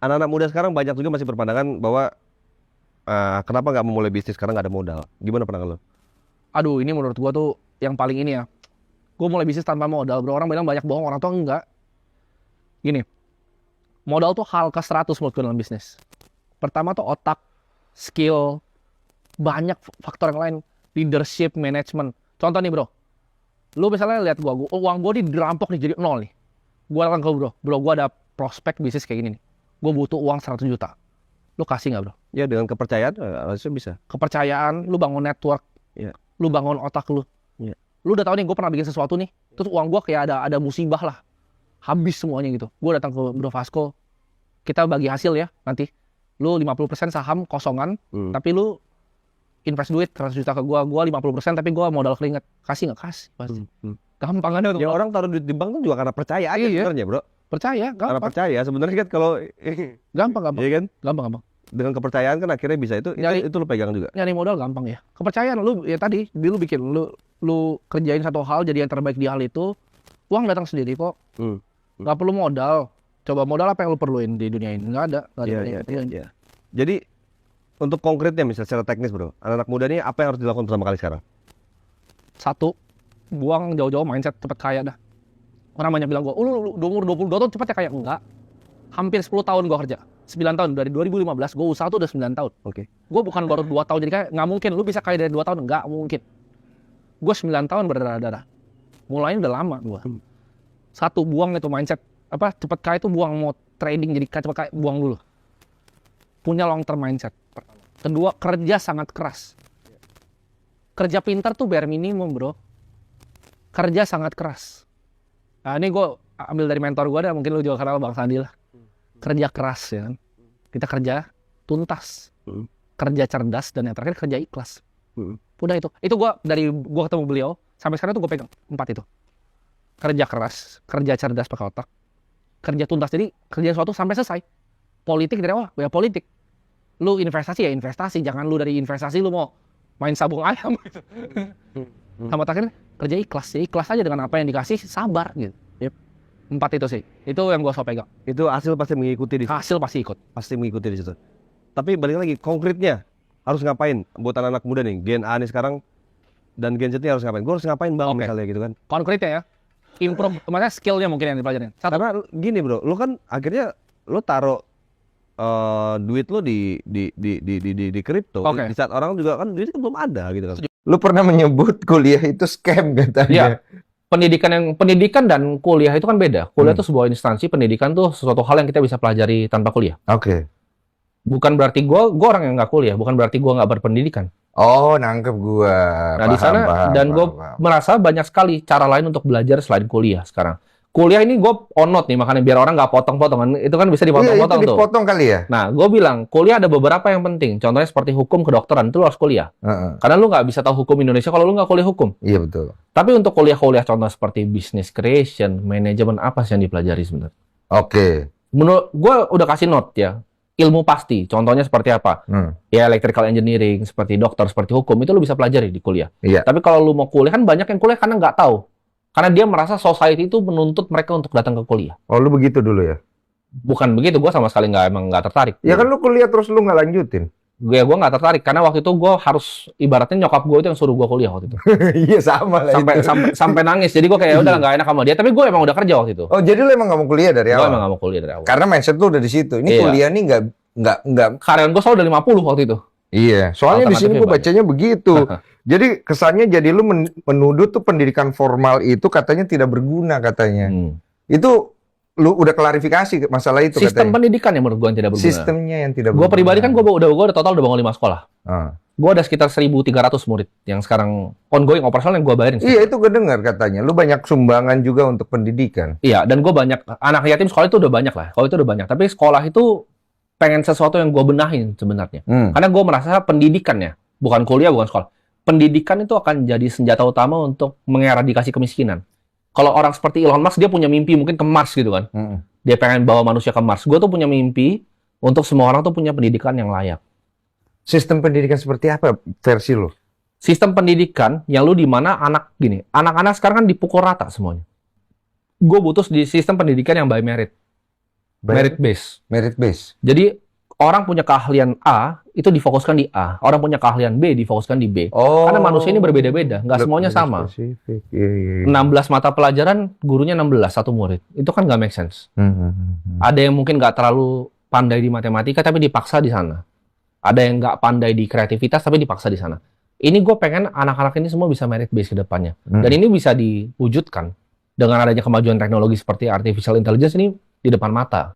anak-anak muda sekarang banyak juga masih berpandangan bahwa kenapa nggak memulai bisnis karena nggak ada modal. Gimana pandangan lo? Aduh, ini menurut gua tuh yang paling ini ya. Gua mulai bisnis tanpa modal, bro. Orang bilang banyak bohong, orang tuh enggak. Gini, modal tuh hal ke-100 menurut gua dalam bisnis. Pertama tuh otak, skill, banyak faktor yang lain. Leadership, management. Contoh nih, bro. Lu misalnya lihat gua, uang gua dirampok nih jadi 0 nih. Gua datang ke bro, gua ada prospek bisnis kayak gini nih. Gua butuh uang 100 juta. Lu kasih nggak, bro? Ya dengan kepercayaan harusnya bisa. Kepercayaan, lu bangun network, Ya. lu bangun otak lu. Ya. Lu udah tahu nih, gue pernah bikin sesuatu nih, terus uang gue kayak ada musibah lah, habis semuanya gitu. Gue datang ke Bro Vasco, kita bagi hasil ya nanti. Lu 50% saham kosongan, tapi lu invest duit 100 juta ke gue 50%, tapi gue modal keringet. Kasih nggak? Kasih pasti. Gampang kan? Ya orang taruh duit di bank tuh juga karena percaya aja sebenarnya, bro. Percaya, Karena gampang. percaya sebenarnya kan kalau Gampang. iya kan? Gampang. Dengan kepercayaan kan akhirnya bisa itu lu pegang juga. Nyari modal gampang ya. Kepercayaan lu ya tadi, lu bikin lu kerjain satu hal jadi yang terbaik di hal itu, uang datang sendiri kok. Nggak perlu modal. Coba modal apa yang lu perluin di dunia ini? Nggak ada. Iya. Jadi untuk konkretnya misalnya secara teknis, bro, anak-anak muda ini apa yang harus dilakukan pertama kali sekarang? Satu, buang jauh-jauh mindset cepet kaya dah. Orang banyak bilang gue, lu umur 22 tahun cepet ya kaya. Enggak. Hampir 10 tahun gue kerja. 9 tahun, dari 2015, gue usaha tuh udah 9 tahun. Oke. Gue bukan baru 2 tahun jadi kaya, nggak mungkin. Lu bisa kaya dari 2 tahun, nggak mungkin. Gue 9 tahun berdarah-darah. Mulainya udah lama gue. Satu, buang itu mindset. Cepet kaya itu buang, mau trading jadi cepet kaya, buang dulu. Punya long term mindset. Kedua, kerja sangat keras. Kerja pintar tuh bare minimum, bro. Kerja sangat keras. Nah, ini gue ambil dari mentor gue dah, mungkin lu juga kenal Bang Sandi lah. Kerja keras ya kan. Kita kerja tuntas. Kerja cerdas, dan yang terakhir kerja ikhlas. Udah itu. Itu gue ketemu beliau, sampai sekarang tuh gue pegang 4 itu. Kerja keras, kerja cerdas pakai otak, kerja tuntas. Jadi kerja sesuatu sampai selesai. Politik dari awal, ya politik. Lu investasi ya investasi, jangan lu dari investasi lu mau main sabung ayam gitu. Sama terakhir kerja ikhlas, ya ikhlas aja dengan apa yang dikasih, sabar gitu. Yep. 4 itu sih, itu yang gue pegang. Itu hasil pasti mengikuti di situ. Hasil pasti ikut. Pasti mengikuti di situ. Tapi balik lagi, konkretnya harus ngapain buat anak-anak muda nih, Gen A nih sekarang dan Gen Z ini harus ngapain? Gue harus ngapain bang misalnya gitu kan? Konkretnya ya, improve, maksudnya skillnya mungkin yang dipelajarin. Satu. Karena gini bro, lu kan akhirnya lu taruh duit lu di kripto. Di saat orang juga kan duit kan belum ada gitu kan. Lu pernah menyebut kuliah itu scam katanya. Iya. Pendidikan dan kuliah itu kan beda. Kuliah itu sebuah instansi, pendidikan tuh sesuatu hal yang kita bisa pelajari tanpa kuliah. Oke. Bukan berarti gua orang yang nggak kuliah, bukan berarti gua nggak berpendidikan. Oh, nangkep gua. Nah, di sana dan gua merasa banyak sekali cara lain untuk belajar selain kuliah sekarang. Kuliah ini gue on note nih, makanya biar orang nggak potong-potongan. Itu kan bisa dipotong-potong tuh. Dipotong kali ya? Nah, gue bilang, kuliah ada beberapa yang penting. Contohnya seperti hukum, kedokteran, itu lu harus kuliah. Karena lu nggak bisa tahu hukum Indonesia kalau lu nggak kuliah hukum. Iya, betul. Tapi untuk kuliah-kuliah contoh seperti business creation, manajemen, apa sih yang dipelajari sebenarnya? Oke. Menurut gue udah kasih note ya. Ilmu pasti, contohnya seperti apa? Ya electrical engineering, seperti dokter, seperti hukum, itu lu bisa pelajari di kuliah. Iya. Tapi kalau lu mau kuliah, kan banyak yang kuliah karena nggak tahu. Karena dia merasa society itu menuntut mereka untuk datang ke kuliah. Oh, lu begitu dulu ya? Bukan begitu, gue sama sekali emang nggak tertarik. Ya kan lu kuliah terus lu nggak lanjutin? Gue nggak tertarik, karena waktu itu gue harus, ibaratnya nyokap gue itu yang suruh gue kuliah waktu itu. Iya, sama lah sampai nangis, jadi gue kayak udah nggak enak sama dia, tapi gue emang udah kerja waktu itu. Oh, jadi lu emang nggak mau kuliah dari awal? Gue emang nggak mau kuliah dari awal. Karena mindset lu udah di situ. Ini kuliah nih nggak. Karyawan gue selalu udah 50 waktu itu. Iya, soalnya di sini gue bacanya begitu. Jadi kesannya jadi lu menuduh tuh pendidikan formal itu katanya tidak berguna katanya. Itu lu udah klarifikasi masalah itu Sistem katanya. pendidikan yang menurut gue yang tidak berguna. Sistemnya yang tidak berguna. Gue pribadi kan gue udah total udah bangun 5 sekolah. Gue ada sekitar 1.300 murid yang sekarang ongoing operasional yang gue bayarin. Iya, itu gue dengar katanya. Lu banyak sumbangan juga untuk pendidikan. Iya, dan gue banyak anak yatim sekolah itu udah banyak lah. Kalau itu udah banyak. Tapi sekolah itu pengen sesuatu yang gue benahin sebenarnya. Karena gue merasa pendidikannya, bukan kuliah, bukan sekolah. Pendidikan itu akan jadi senjata utama untuk mengeradikasi kemiskinan. Kalau orang seperti Elon Musk, dia punya mimpi mungkin ke Mars gitu kan. Dia pengen bawa manusia ke Mars. Gue tuh punya mimpi untuk semua orang tuh punya pendidikan yang layak. Sistem pendidikan seperti apa versi lo? Sistem pendidikan yang lu di mana anak-anak sekarang kan dipukul rata semuanya. Gue butuh di sistem pendidikan yang by merit. Merit base. Merit base. Jadi orang punya keahlian A itu difokuskan di A, orang punya keahlian B difokuskan di B. Karena manusia ini berbeda-beda, nggak semuanya sama. Spesifik. Iya. 16 mata pelajaran, gurunya 16 satu murid. Itu kan nggak make sense. Ada yang mungkin nggak terlalu pandai di matematika tapi dipaksa di sana. Ada yang nggak pandai di kreativitas tapi dipaksa di sana. Ini gue pengen anak-anak ini semua bisa merit base ke depannya. Dan ini bisa diwujudkan dengan adanya kemajuan teknologi seperti artificial intelligence ini di depan mata.